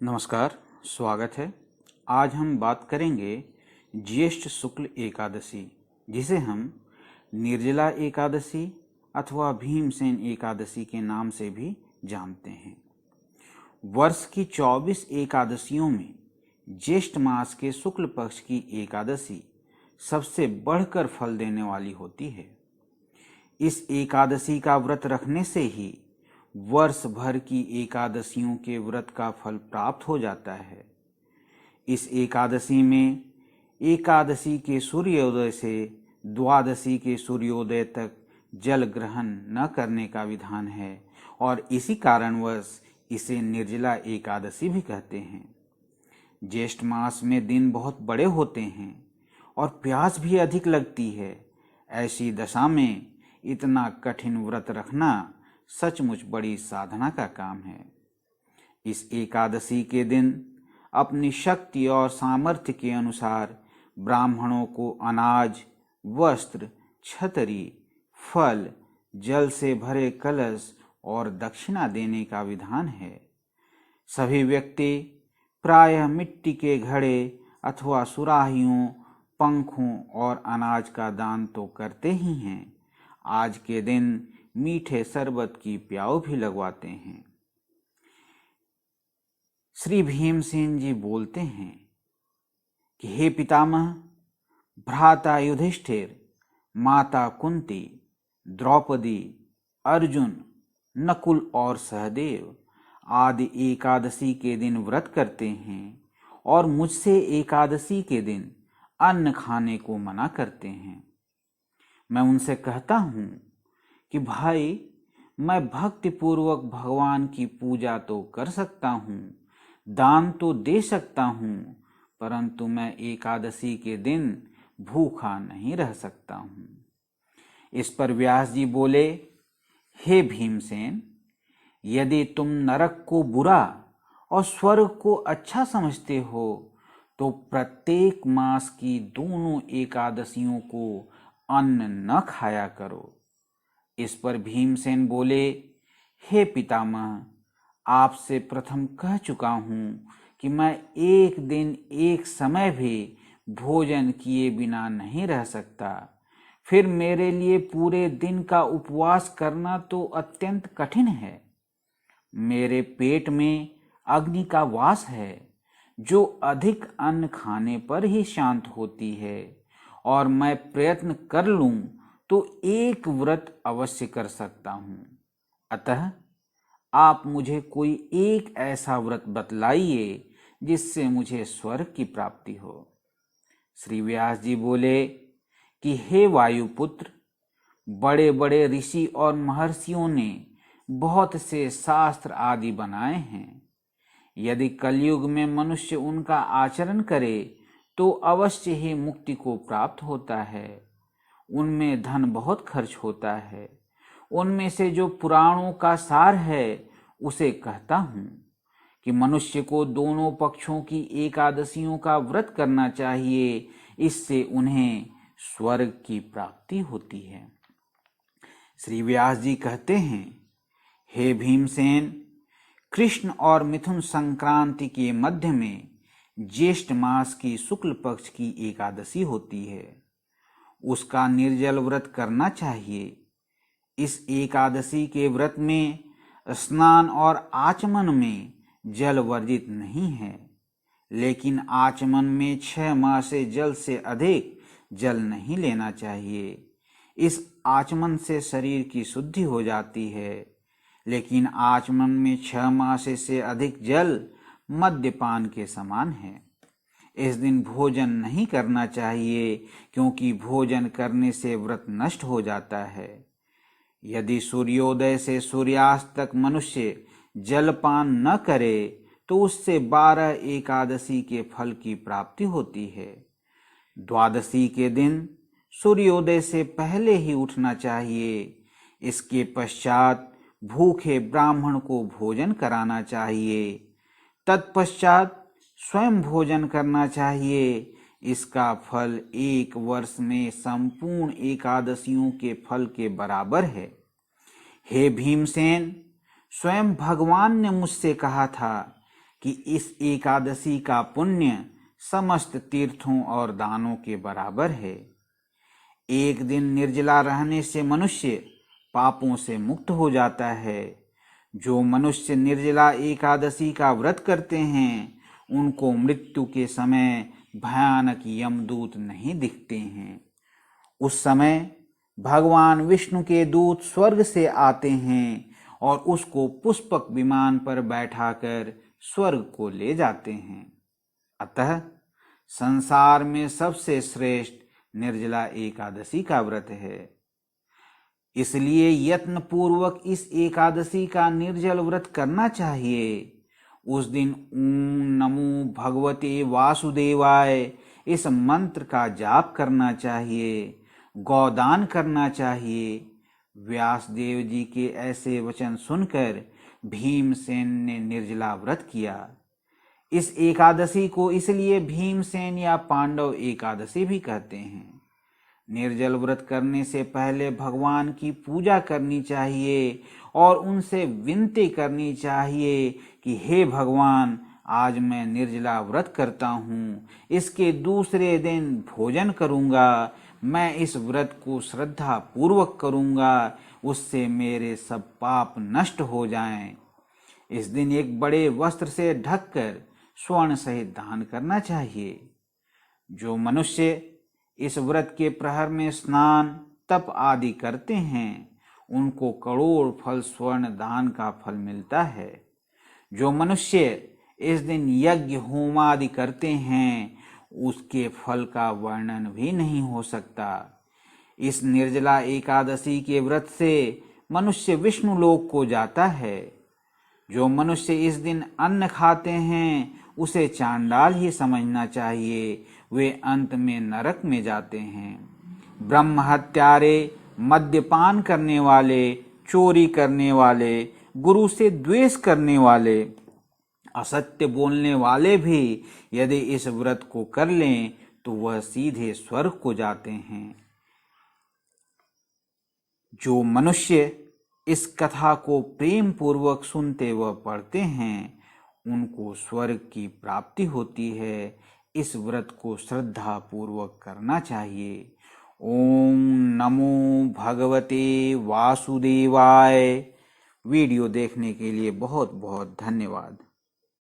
नमस्कार, स्वागत है। आज हम बात करेंगे ज्येष्ठ शुक्ल एकादशी, जिसे हम निर्जला एकादशी अथवा भीमसेन एकादशी के नाम से भी जानते हैं। वर्ष की 24 एकादशियों में ज्येष्ठ मास के शुक्ल पक्ष की एकादशी सबसे बढ़कर फल देने वाली होती है। इस एकादशी का व्रत रखने से ही वर्ष भर की एकादशियों के व्रत का फल प्राप्त हो जाता है। इस एकादशी में एकादशी के सूर्योदय से द्वादशी के सूर्योदय तक जल ग्रहण न करने का विधान है और इसी कारणवश इसे निर्जला एकादशी भी कहते हैं। ज्येष्ठ मास में दिन बहुत बड़े होते हैं और प्यास भी अधिक लगती है। ऐसी दशा में इतना कठिन व्रत रखना सचमुच बड़ी साधना का काम है। इस एकादशी के दिन अपनी शक्ति और सामर्थ्य के अनुसार ब्राह्मणों को अनाज, वस्त्र, छतरी, फल, जल से भरे कलश और दक्षिणा देने का विधान है। सभी व्यक्ति प्रायः मिट्टी के घड़े अथवा सुराहियों, पंखों और अनाज का दान तो करते ही हैं, आज के दिन मीठे शरबत की प्याऊ भी लगवाते हैं। श्री भीमसेन जी बोलते हैं कि हे पितामह, भ्राता युधिष्ठिर, माता कुंती, द्रौपदी, अर्जुन, नकुल और सहदेव आदि एकादशी के दिन व्रत करते हैं और मुझसे एकादशी के दिन अन्न खाने को मना करते हैं। मैं उनसे कहता हूँ कि भाई, मैं भक्ति पूर्वक भगवान की पूजा तो कर सकता हूँ, दान तो दे सकता हूँ, परंतु मैं एकादशी के दिन भूखा नहीं रह सकता हूँ। इस पर व्यास जी बोले, हे भीमसेन, यदि तुम नरक को बुरा और स्वर्ग को अच्छा समझते हो तो प्रत्येक मास की दोनों एकादशियों को अन्न न खाया करो। इस पर भीमसेन बोले, हे पितामह, आपसे प्रथम कह चुका हूँ कि मैं एक दिन एक समय भी भोजन किए बिना नहीं रह सकता। फिर मेरे लिए पूरे दिन का उपवास करना तो अत्यंत कठिन है। मेरे पेट में अग्नि का वास है, जो अधिक अन्न खाने पर ही शांत होती है, और मैं प्रयत्न कर लूं तो एक व्रत अवश्य कर सकता हूँ। अतः आप मुझे कोई एक ऐसा व्रत बतलाइए जिससे मुझे स्वर्ग की प्राप्ति हो। श्री व्यास जी बोले कि हे वायुपुत्र, बड़े बड़े ऋषि और महर्षियों ने बहुत से शास्त्र आदि बनाए हैं। यदि कलयुग में मनुष्य उनका आचरण करे तो अवश्य ही मुक्ति को प्राप्त होता है। उनमें धन बहुत खर्च होता है। उनमें से जो पुराणों का सार है उसे कहता हूँ कि मनुष्य को दोनों पक्षों की एकादशियों का व्रत करना चाहिए। इससे उन्हें स्वर्ग की प्राप्ति होती है। श्री व्यास जी कहते हैं, हे भीमसेन, कृष्ण और मिथुन संक्रांति के मध्य में ज्येष्ठ मास की शुक्ल पक्ष की एकादशी होती है। उसका निर्जल व्रत करना चाहिए। इस एकादशी के व्रत में स्नान और आचमन में जल वर्जित नहीं है, लेकिन आचमन में 6 माह से जल से अधिक जल नहीं लेना चाहिए। इस आचमन से शरीर की शुद्धि हो जाती है, लेकिन आचमन में 6 माह से अधिक जल मद्यपान के समान है। इस दिन भोजन नहीं करना चाहिए, क्योंकि भोजन करने से व्रत नष्ट हो जाता है। यदि सूर्योदय से सूर्यास्त तक मनुष्य जलपान न करे तो उससे 12 एकादशी के फल की प्राप्ति होती है। द्वादशी के दिन सूर्योदय से पहले ही उठना चाहिए। इसके पश्चात भूखे ब्राह्मण को भोजन कराना चाहिए। तत्पश्चात स्वयं भोजन करना चाहिए। इसका फल 1 वर्ष में संपूर्ण एकादशियों के फल के बराबर है। हे भीमसेन, स्वयं भगवान ने मुझसे कहा था कि इस एकादशी का पुण्य समस्त तीर्थों और दानों के बराबर है। एक दिन निर्जला रहने से मनुष्य पापों से मुक्त हो जाता है। जो मनुष्य निर्जला एकादशी का व्रत करते हैं उनको मृत्यु के समय भयानक यमदूत नहीं दिखते हैं। उस समय भगवान विष्णु के दूत स्वर्ग से आते हैं और उसको पुष्पक विमान पर बैठाकर स्वर्ग को ले जाते हैं। अतः संसार में सबसे श्रेष्ठ निर्जला एकादशी का व्रत है। इसलिए यत्न पूर्वक इस एकादशी का निर्जल व्रत करना चाहिए। उस दिन ओम नमो भगवते वासुदेवाय इस मंत्र का जाप करना चाहिए, गौदान करना चाहिए। व्यासदेव जी के ऐसे वचन सुनकर भीमसेन ने निर्जला व्रत किया। इस एकादशी को इसलिए भीमसेन या पांडव एकादशी भी कहते हैं। निर्जल व्रत करने से पहले भगवान की पूजा करनी चाहिए और उनसे विनती करनी चाहिए कि हे भगवान, आज मैं निर्जला व्रत करता हूँ, इसके दूसरे दिन भोजन करूँगा, मैं इस व्रत को श्रद्धा पूर्वक करूँगा, उससे मेरे सब पाप नष्ट हो जाएं। इस दिन एक बड़े वस्त्र से ढककर स्वर्ण सहित दान करना चाहिए। जो मनुष्य इस व्रत के प्रहर में स्नान तप आदि करते हैं उनको करोड़ फल स्वर्ण दान का फल मिलता है। जो मनुष्य इस दिन यज्ञ होम आदि करते हैं उसके फल का वर्णन भी नहीं हो सकता। इस निर्जला एकादशी के व्रत से मनुष्य विष्णु लोक को जाता है। जो मनुष्य इस दिन अन्न खाते हैं उसे चांडाल ही समझना चाहिए, वे अंत में नरक में जाते हैं। ब्रह्म हत्यारे, मद्यपान करने वाले, चोरी करने वाले, गुरु से द्वेष करने वाले, असत्य बोलने वाले भी यदि इस व्रत को कर लें तो वह सीधे स्वर्ग को जाते हैं। जो मनुष्य इस कथा को प्रेम पूर्वक सुनते व पढ़ते हैं उनको स्वर्ग की प्राप्ति होती है। इस व्रत को श्रद्धा पूर्वक करना चाहिए। ओम नमो भगवते वासुदेवाय। वीडियो देखने के लिए बहुत बहुत धन्यवाद।